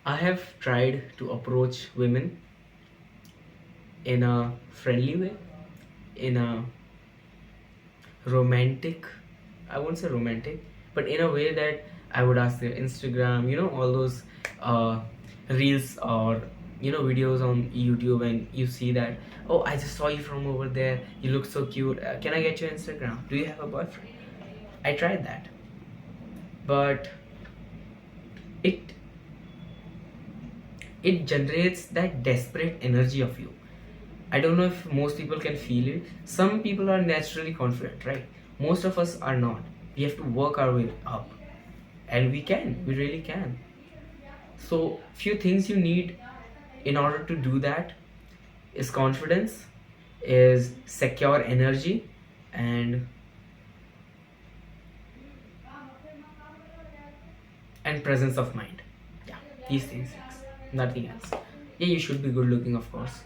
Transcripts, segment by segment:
I have tried to approach women in a friendly way, in a romantic, I won't say romantic, but in a way that I would ask their Instagram, all those uh, reels or videos on YouTube, and you see that, oh, I just saw you from over there, you look so cute, can I get your Instagram, do you have a boyfriend? I tried that, but it it generates that desperate energy of you. I don't know if most people can feel it. Some people are naturally confident, right? Most of us are not. We have to work our way up. And we really can. So, few things you need in order to do that is confidence, is secure energy, and presence of mind. Yeah, these things, nothing else. Yeah, you should be good looking, of course.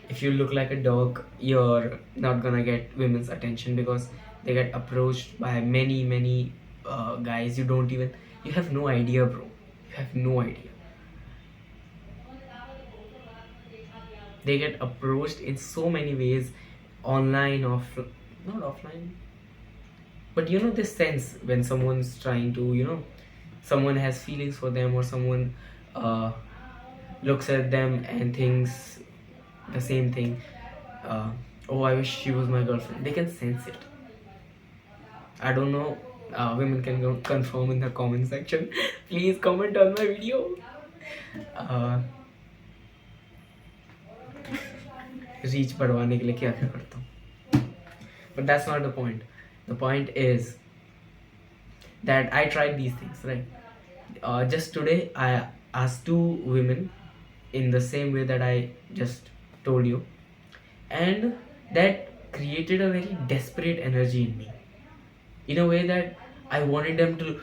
If you look like a dog, you're not gonna get women's attention because they get approached by many guys. You have no idea, bro. You have no idea. They get approached in so many ways, online, off, not offline, but this sense when someone's trying to, someone has feelings for them, or someone uh, looks at them and thinks the same thing. uh, oh, I wish she was my girlfriend. They can sense it. I don't know, women can confirm in the comment section. Please comment on my video. uh, reach बढ़वाने के लिए क्या क्या करता हूँ, but that's not the point. The point is that I tried these things, right? Just today I asked two women in the same way that I just told you, and that created a very desperate energy in me, in a way that I wanted them to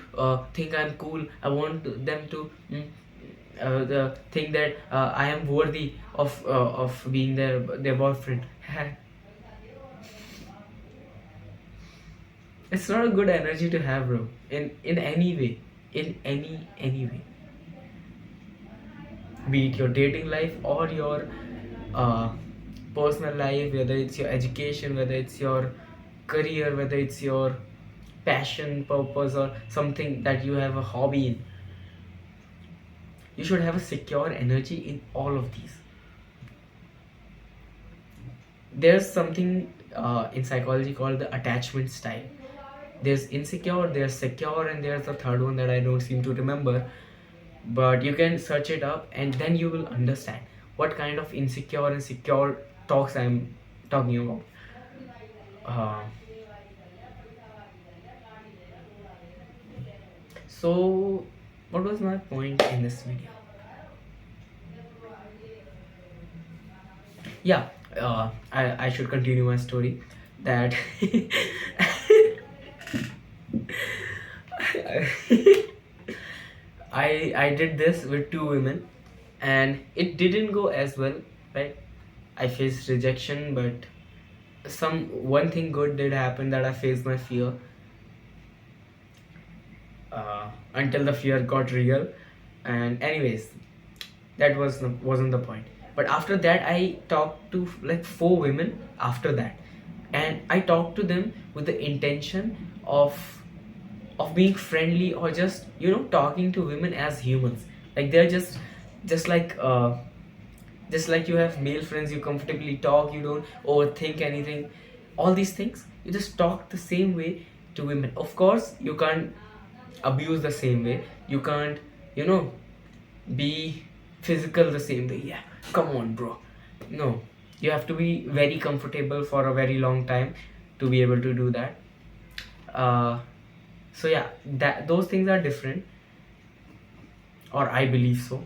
think I'm cool. I want them to think that I am worthy of being their boyfriend. It's not a good energy to have, bro. In any way, in any way, be it your dating life or your uh, personal life, whether it's your education, whether it's your career, whether it's your passion, purpose, or something that you have a hobby in. You should have a secure energy in all of these. There's something in psychology called the attachment style. There's insecure, there's secure, and there's the third one that I don't seem to remember. But you can search it up, and then you will understand what kind of insecure and secure talks I'm talking about. Uh, so, what was my point in this video? Yeah, I should continue my story. That I did this with two women, and it didn't go as well, right? I faced rejection, but one thing good did happen, that I faced my fear, until the fear got real. And anyways, that wasn't the point. But after that, I talked to like four women after that, and I talked to them with the intention of being friendly, or just talking to women as humans. Like they're just like just like you have male friends, you comfortably talk, you don't overthink anything, all these things. You just talk the same way to women. Of course, you can't abuse the same way. You can't be physical the same way. Yeah, come on, bro. No, you have to be very comfortable for a very long time to be able to do that. So yeah, that those things are different, or I believe so.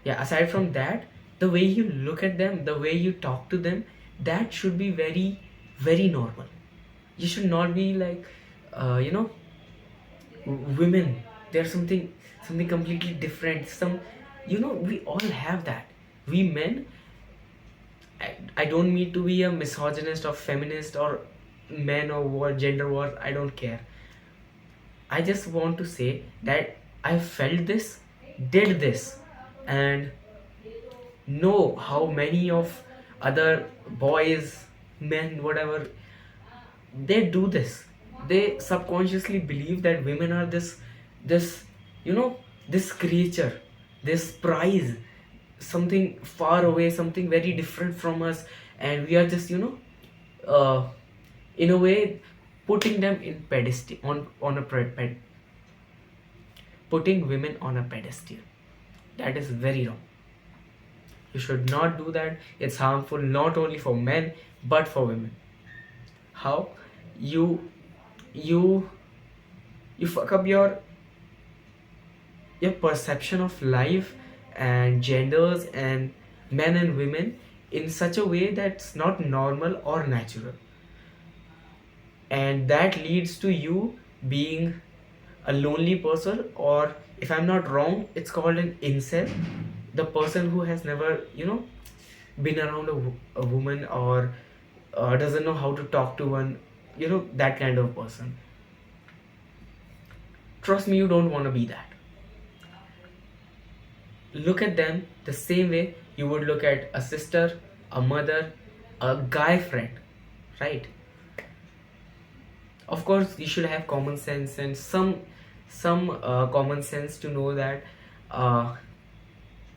Yeah, aside from that, the way you look at them, the way you talk to them, that should be very very normal. You should not be like women, there's something completely different. We all have that. We men, I don't mean to be a misogynist or feminist or men or war, gender war, I don't care. I just want to say that I felt this, did this, and know how many of other boys, men, whatever, they do this. They subconsciously believe that women are this you know this creature, this prize, something far away, something very different from us, and we are just uh, in a way putting them in pedestal, on a putting women on a pedestal. That is very wrong. You should not do that. It's harmful not only for men but for women. How? You you you fuck up your perception of life and genders and men and women in such a way that's not normal or natural, and that leads to you being a lonely person, or if I'm not wrong, it's called an incel, the person who has never been around a woman, or doesn't know how to talk to one, that kind of person. Trust me, you don't want to be that. Look at them the same way you would look at a sister, a mother, a guy friend, right? Of course, you should have common sense and some common sense to know that uh,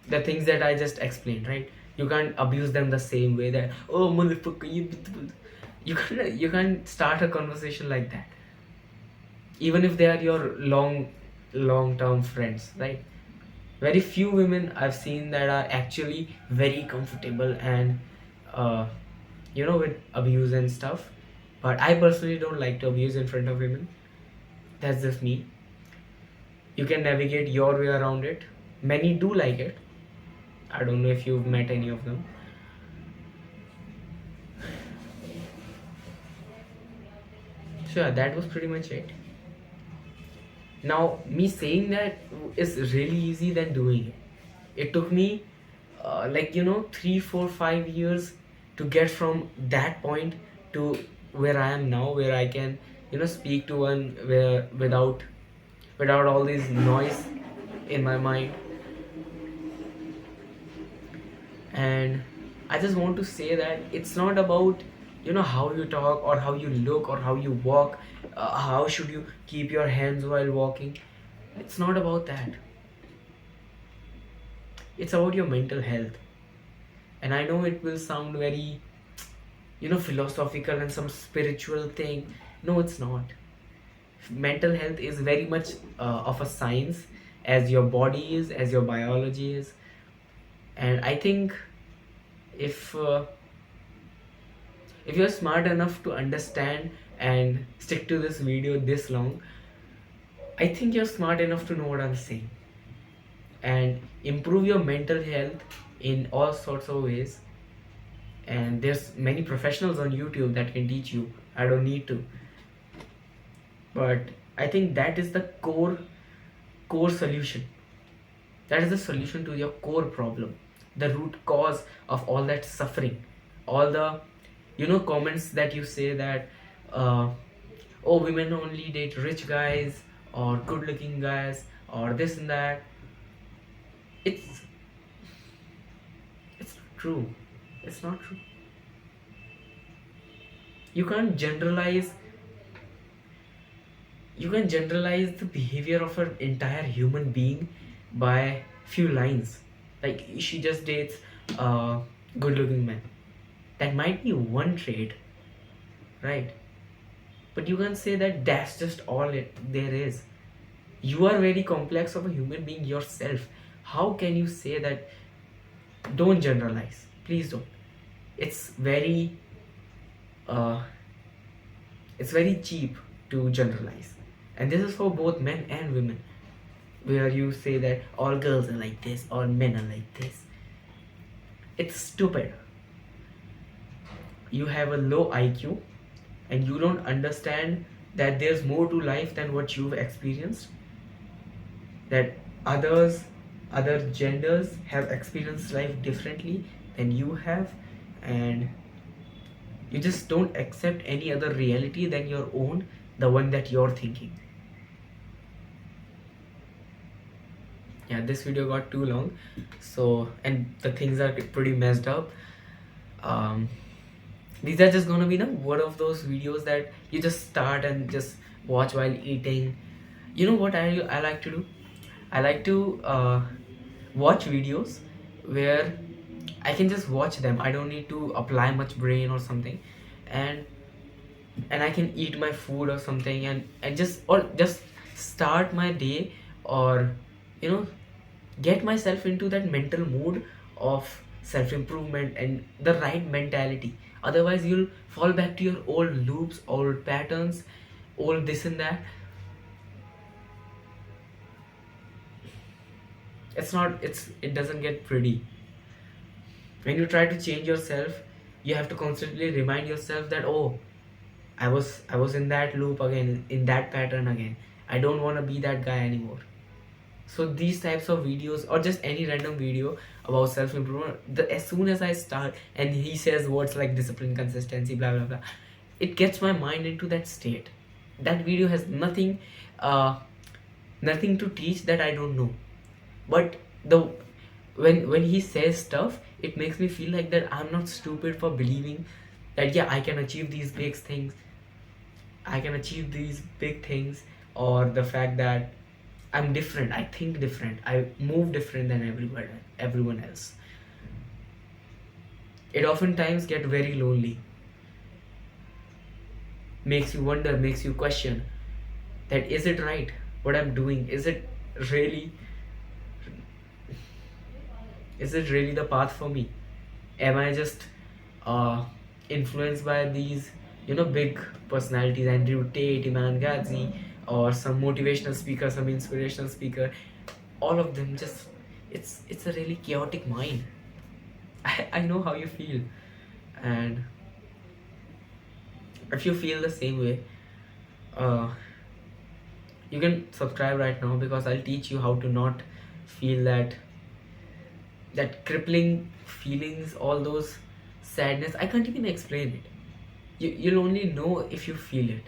the things that I just explained, right? You can't abuse them the same way that, oh motherfucker, you can't start a conversation like that, even if they are your long term friends, right? Very few women I've seen that are actually very comfortable and uh, with abuse and stuff. But I personally don't like to abuse in front of women. That's just me. You can navigate your way around it. Many do like it. I don't know if you've met any of them. So yeah, that was pretty much it. Now, me saying that is really easy than doing it. It took me 3 4 5 years to get from that point to where I am now, where I can speak to one where without all this noise in my mind. And I just want to say that it's not about how you talk or how you look or how you walk, how should you keep your hands while walking. It's not about that. It's about your mental health. And I know it will sound very philosophical and some spiritual thing. No, it's not. Mental health is very much of a science, as your body is, as your biology is. And I think if if you're smart enough to understand and stick to this video this long, I think you're smart enough to know what I'm saying, and improve your mental health in all sorts of ways. And there's many professionals on YouTube that can teach you. I don't need to. But I think that is the core solution. That is the solution to your core problem, the root cause of all that suffering. All the comments that you say that oh, women only date rich guys or good looking guys or this and that. It's not true. It's not true. You can't generalize the behavior of an entire human being by few lines. Like, she just dates good looking men. That might be one trait, right? But you can't say that that's just all there is. You are very complex of a human being yourself. How can you say that? Don't generalize, please don't. It's very cheap to generalize, and this is for both men and women, where you say that all girls are like this, all men are like this. It's stupid. You have a low IQ and you don't understand that there's more to life than what you've experienced, that other genders have experienced life differently than you have, and you just don't accept any other reality than your own, the one that you're thinking. yeah, this video got too long, so, and the things are pretty messed up. um these are just gonna be one of those videos that you just start and just watch while eating. You know what I like to do? I like to watch videos where I can just watch them. I don't need to apply much brain or something, and I can eat my food or something, and just start my day, or you know get myself into that mental mood of self improvement and the right mentality. Otherwise you'll fall back to your old loops, old patterns, old this and that. It doesn't get pretty. When you try to change yourself, you have to constantly remind yourself that, oh, I was in that loop again, in that pattern again. I don't want to be that guy anymore. So these types of videos, or just any random video about self improvement, as soon as I start and he says words like discipline, consistency, blah blah blah, it gets my mind into that state. That video has uh nothing to teach that I don't know. But the when he says stuff, it makes me feel like that I'm not stupid for believing that, yeah, I can achieve these big things, or the fact that I'm different, I think different, I move different than everyone else. It oftentimes get very lonely, makes you wonder, makes you question that, is it right what I'm doing? Really is it really the path for me? Am I just uh, influenced by these big personalities, Andrew Tate, Iman Ghazi, or some motivational speaker, some inspirational speaker? All of them just, it's a really chaotic mind. I know how you feel, and if you feel the same way, uh, you can subscribe right now, because I'll teach you how to not feel that crippling feelings, all those sadness. I can't even explain it. You'll only know if you feel it.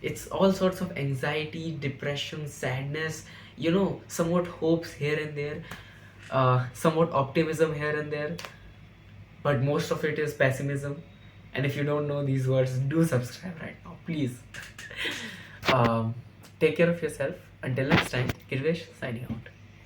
It's all sorts of anxiety, depression, sadness, somewhat hopes here and there, somewhat optimism here and there, but most of it is pessimism. And if you don't know these words, do subscribe right now, please. um, Take care of yourself. Until next time, Kirvesh signing out.